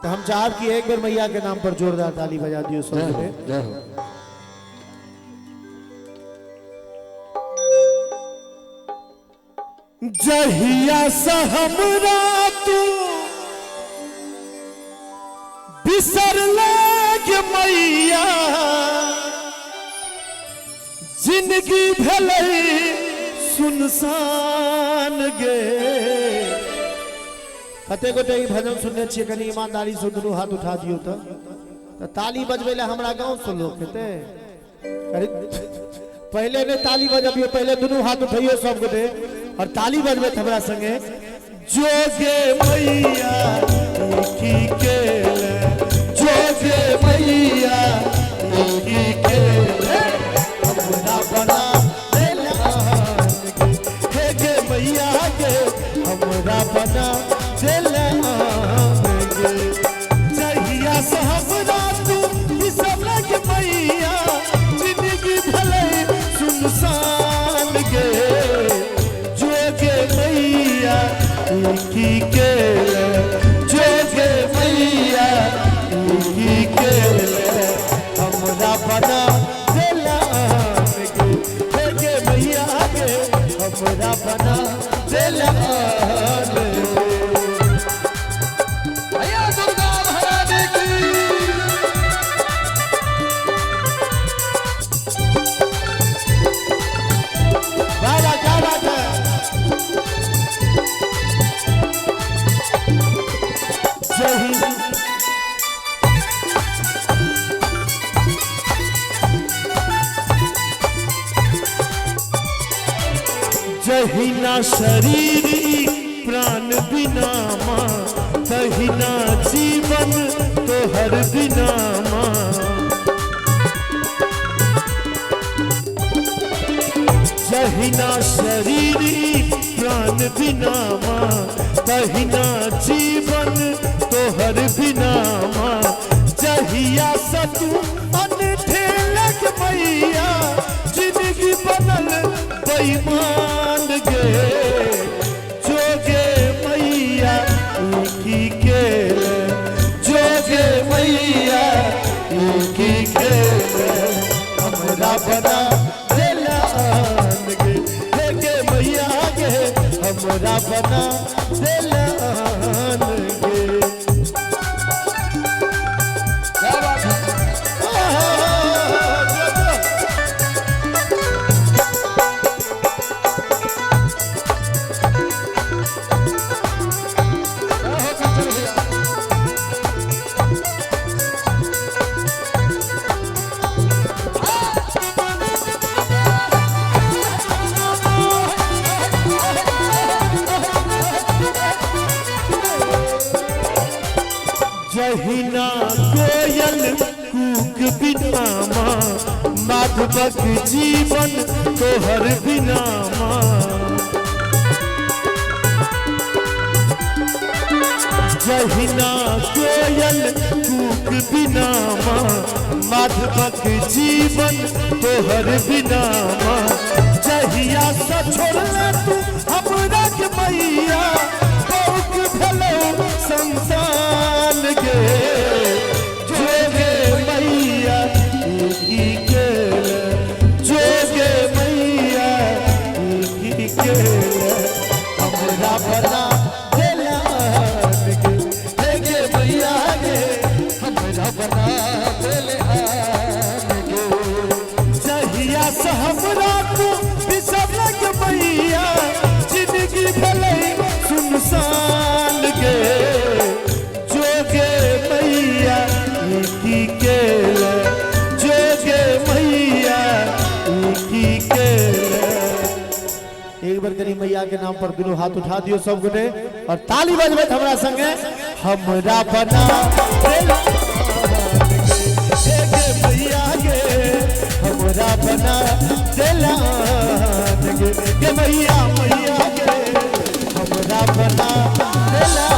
तो हम चाहब कि एक बार मैया के नाम पर जोरदार ताली बजा दियो सब जने। जय हो। जहिया से हमरा तू बिसर लागे मैया जिंदगी भले सुनसान गे। कते गोटे ई भजन सुनने छिए, कनी ईमानदारी से दुनू हाथ उठा दियो तो ताली बजबे ले हमरा गांव से लोग हेते। अरे पहले ने ताली बजबियो, पहले दुनू हाथ उठाइयो सब गोटे और ताली बजबे हमरा संगे। जोगे मैया की केले, जोगे मैया की केले हमरा बना देला गे, गे मैया गे हमरा बना देला गे। जहिया से हमरा तू बिसर लागे मैया जिंदगी भले सुनसान गे। जोगे मैया की केले, जोगे मैया की केले हमरा बना देला गे, गे मैया गे हमरा बना देला गे। भैया दुर्गा महारानी की। वाह क्या बात है। जहिना शरीर प्राण बिना माँ, तहिना जीवन तोहर बिना माँ। जहिना शरीर प्राण बिना माँ, तहिना जीवन तोहर बिना माँ। जहिया से तू अनठे लग मैया जिंदगी बनल बेईमान गे। जोगे मैया की केले, जोगे मैया की केले हमरा बना देला गे, गे मैया गे हमरा बना देला गे। क्या बात है। जहिना कोयल कूक बिना माँ, माधवक जीवन तोहर बिना माँ। जहिना कोयल कूक बिना माँ, माधवक जीवन तोहर बिना माँ। जहिया से छोड़ला तू हमरा के मैया बहुक भलो संसान गे। जोगे मैया की केले, जोगे मैया की केले हमरा बना देला गे, गे मैया गे हमरा बना देला गे। जहिया से हमरा तू बिसर लागे मैया जिंदगी भले सुनसान गे। जोगे मैया की केले, जोगे मैया की केले। एक बार करी मैया के नाम पर दोनों हाथ उठा दियो सब गोटे और ताली बजबे हमरा संगे। हमरा बना देला गे, मैया गे हमरा बना देला गे, मैया मैया गे हमरा बना देला